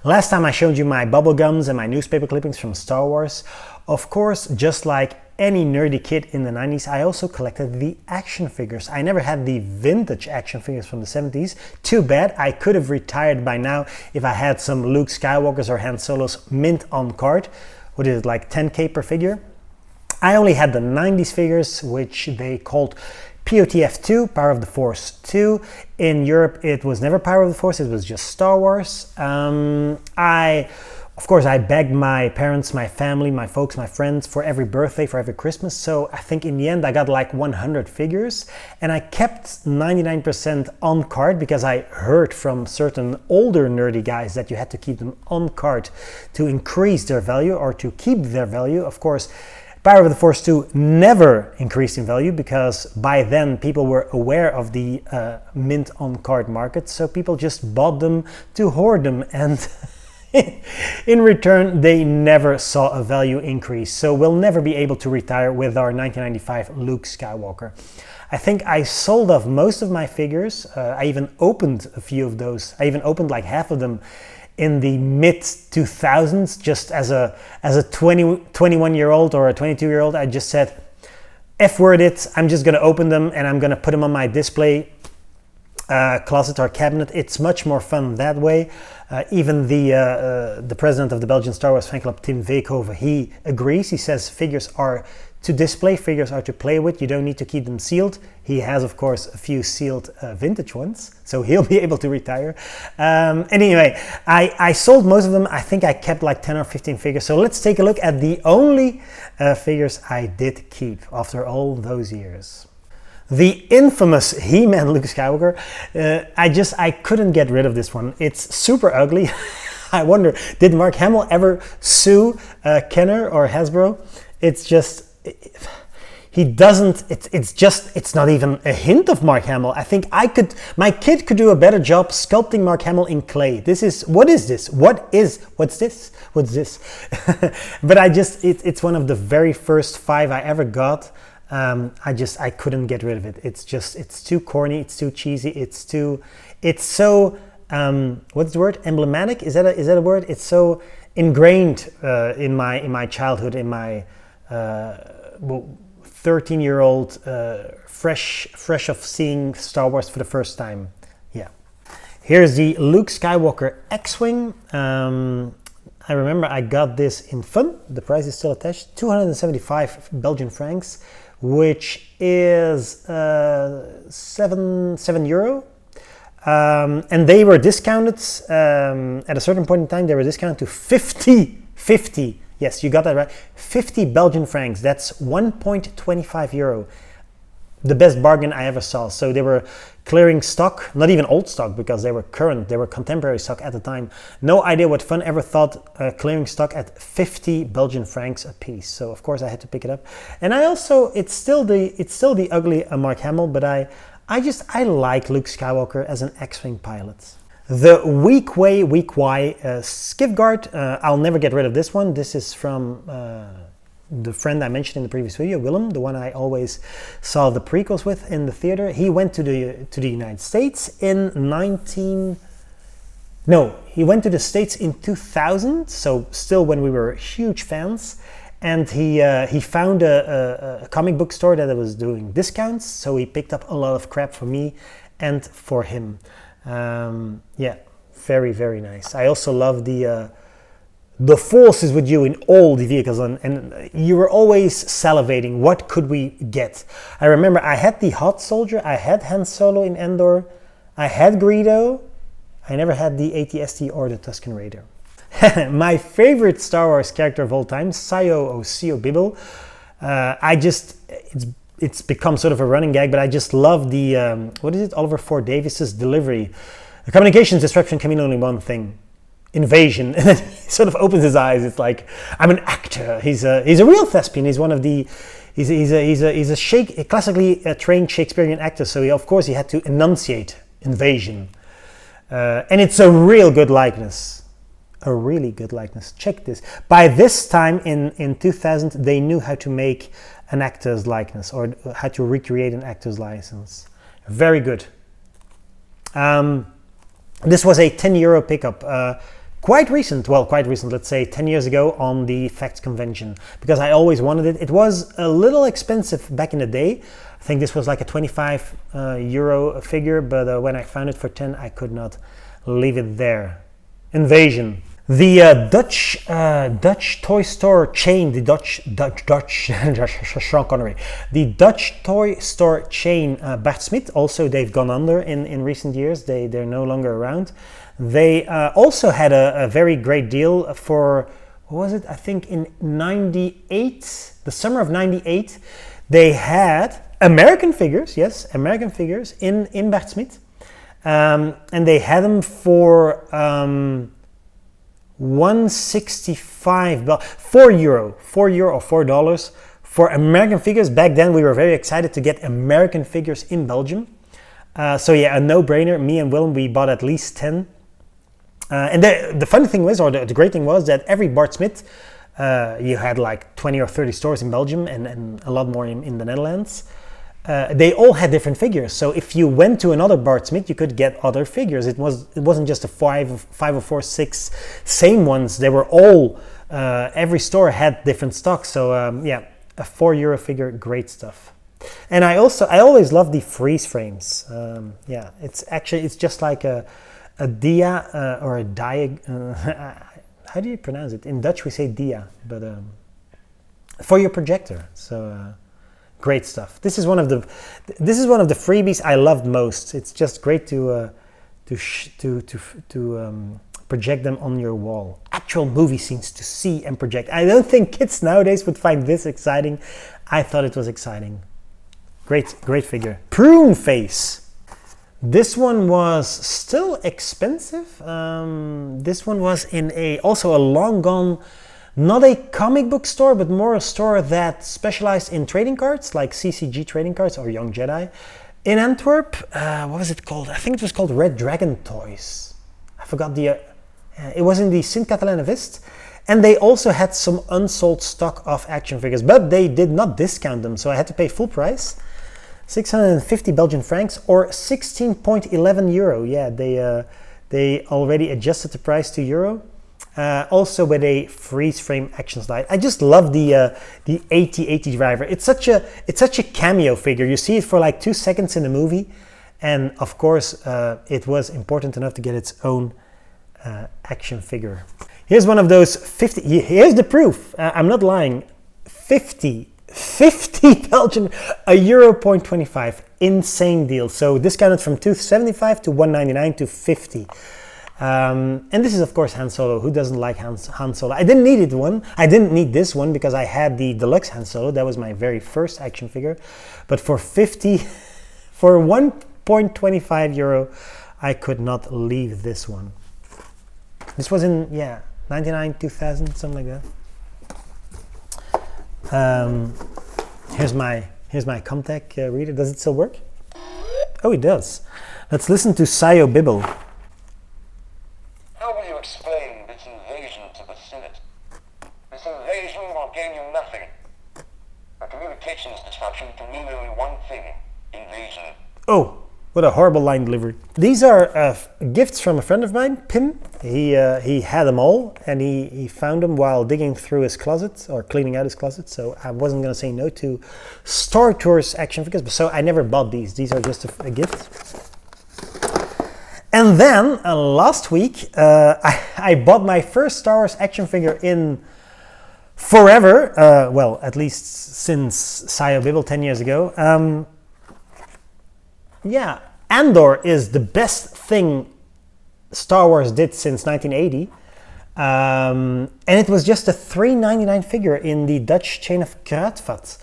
Last time I showed you my bubble gums and my newspaper clippings from Star Wars. Of course, just like any nerdy kid in the 90s, I also collected the action figures. I never had the vintage action figures from the 70s. Too bad, I could have retired by now if I had some Luke Skywalkers or Han Solos mint on card. What is it, like 10k per figure? I only had the 90s figures, which they called POTF2, Power of the Force 2. In Europe, it was never Power of the Force, it was just Star Wars. Of course, I begged my parents, my family, my folks, my friends for every birthday, for every Christmas. So I think in the end, I got like 100 figures. And I kept 99% on card because I heard from certain older nerdy guys that you had to keep them on card to increase their value or to keep their value. Of course, Power of the Force 2 never increased in value because by then people were aware of the mint on card market. So people just bought them to hoard them, and in return they never saw a value increase. So we'll never be able to retire with our 1995 Luke Skywalker. I think I sold off most of my figures. I even opened a few of those. I even opened like half of them in the mid 2000s, just as a 21-year-old or a 22-year-old. I just said, F-word it, I'm just gonna open them and I'm gonna put them on my display closet or cabinet. It's much more fun that way. Even the president of the Belgian Star Wars fan club, Tim Veekhoven, he agrees. He says figures are to display, figures are to play with. You don't need to keep them sealed. He has, of course, a few sealed vintage ones, so he'll be able to retire. Anyway, I sold most of them. I think I kept like 10 or 15 figures. So let's take a look at the only figures I did keep after all those years. The infamous He-Man Luke Skywalker. I couldn't get rid of this one. It's super ugly. I wonder, did Mark Hamill ever sue Kenner or Hasbro? It's just, he doesn't, it's not even a hint of Mark Hamill. I think my kid could do a better job sculpting Mark Hamill in clay. What is this? What's this? But it's one of the very first 5 I ever got. I couldn't get rid of it. It's too corny, it's too cheesy, it's so, what's the word? Emblematic? Is that a word? It's so ingrained in my childhood, in my 13-year-old fresh of seeing Star Wars for the first time. Yeah. Here's the Luke Skywalker X-Wing. I remember I got this in fun. The price is still attached. 275 Belgian francs, which is €7. And they were discounted at a certain point in time. They were discounted to 50. Yes, you got that right. 50 Belgian francs. That's €1.25. The best bargain I ever saw. So they were clearing stock, not even old stock because they were current, they were contemporary stock at the time. No idea what fun ever thought clearing stock at 50 Belgian francs a piece. So of course I had to pick it up. And I also, it's still the ugly Mark Hamill, but I like Luke Skywalker as an X-Wing pilot. The Weak Y Skiff Guard. I'll never get rid of this one. This is from the friend I mentioned in the previous video, Willem, the one I always saw the prequels with in the theater. He went to the United States he went to the States in 2000, so still when we were huge fans, and he found a comic book store that was doing discounts, so he picked up a lot of crap for me and for him. Yeah, very, very nice. I also love the Force is with you in all the vehicles, and you were always salivating. What could we get? I remember I had the Hot Soldier, I had Han Solo in Endor, I had Greedo. I never had the AT-ST or the Tusken Raider. My favorite Star Wars character of all time, Sio Bibble. It's become sort of a running gag, but I just love the Oliver Ford Davis's delivery. The communications disruption can mean only one thing: invasion. And then he sort of opens his eyes. It's like, I'm an actor. He's a real thespian. He's one of the he's a classically trained Shakespearean actor. So he had to enunciate invasion, and it's a real good likeness. A really good likeness. Check this. By this time in 2000, they knew how to make an actor's likeness or how to recreate an actor's license. Very good. This was a €10 pickup. quite recent, let's say 10 years ago on the Facts convention, because I always wanted it. It was a little expensive back in the day. I think this was like a 25 euro figure, but when I found it for 10, I could not leave it there. Invasion. The Dutch toy store chain, the Sean Connery, the Dutch toy store chain Bart Smit, also they've gone under in recent years. They're no longer around. They also had a very great deal for, what was it? I think in 98, the summer of 98, they had American figures, yes, American figures in Bart Smit. And they had them for 165, well, €4 or $4 for American figures. Back then we were very excited to get American figures in Belgium. So yeah, a no-brainer. Me and Willem, we bought at least 10. And the funny thing was, or the great thing was, that every Bart Smit, you had like 20 or 30 stores in Belgium and a lot more in the Netherlands. They all had different figures. So if you went to another Bart Smit, you could get other figures. It wasn't just a five or four, six same ones. They were all, every store had different stock. So yeah, a €4 figure, great stuff. And I always love the freeze frames. Yeah, it's just like a dia or a diag. How do you pronounce it? In Dutch we say dia, but for your projector. So. Great stuff. This is one of the freebies I loved most. It's just great to project them on your wall. Actual movie scenes to see and project. I don't think kids nowadays would find this exciting. I thought it was exciting. Great figure. Prune face. This one was still expensive. This one was in also a long gone. Not a comic book store, but more a store that specialized in trading cards, like CCG trading cards or Young Jedi. In Antwerp, what was it called? I think it was called Red Dragon Toys. I forgot it was in the Sint-Catalina Vist. And they also had some unsold stock of action figures, but they did not discount them, so I had to pay full price. 650 Belgian francs or 16.11 euro. Yeah, they already adjusted the price to euro. Also with a freeze frame action slide. I just love the AT-AT driver. It's such a cameo figure. You see it for like 2 seconds in the movie, and of course it was important enough to get its own action figure. Here's one of those 50. Here's the proof. I'm not lying. 50 Belgian, €1.25. Insane deal. So discounted from $2.75 to $1.99 to 50. And this is of course Han Solo. Who doesn't like Han Solo? I didn't need one. I didn't need this one because I had the deluxe Han Solo. That was my very first action figure. But for €1.25, I could not leave this one. This was in 99, 2000, something like that. Here's my Comtech reader. Does it still work? Oh, it does. Let's listen to Sayo Bibble. How will you explain this invasion to the Senate? This invasion will gain you nothing. A communications disruption can mean only one thing: invasion. Oh, what a horrible line delivery. These are gifts from a friend of mine, Pim. He had them all, and he found them while digging through his closet or cleaning out his closet. So I wasn't going to say no to Star Tours action figures, but so I never bought these. These are just a gift. And then last week, I bought my first Star Wars action figure in forever. Well, at least since Sayo Bibble 10 years ago. Yeah, Andor is the best thing Star Wars did since 1980. And it was just a $3.99 figure in the Dutch chain of Kruidvat.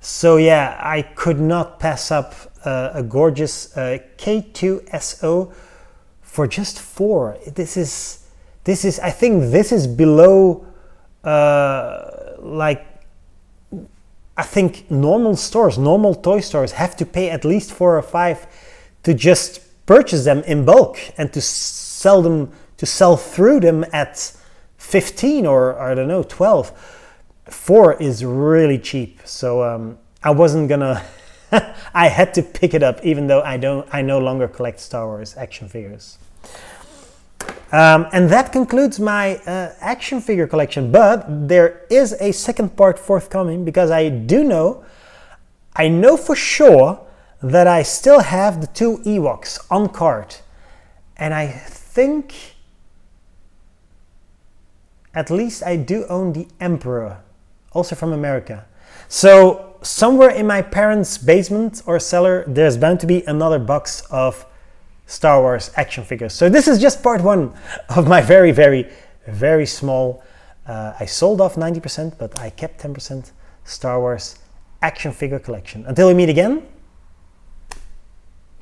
So yeah, I could not pass up a gorgeous K2SO for just $4. This is I think this is below like I think normal toy stores have to pay at least $4 or $5 to just purchase them in bulk and to sell through them at 15 or I don't know 12. $4 is really cheap, so I wasn't gonna. I had to pick it up, even though I no longer collect Star Wars action figures. And that concludes my action figure collection, but there is a second part forthcoming, because I know for sure that I still have the 2 Ewoks on card, and I think at least I do own the Emperor, also from America. So somewhere in my parents' basement or cellar, there's bound to be another box of Star Wars action figures. So this is just part 1 of my very, very, very small, I sold off 90%, but I kept 10% Star Wars action figure collection. Until we meet again,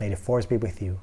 may the Force be with you.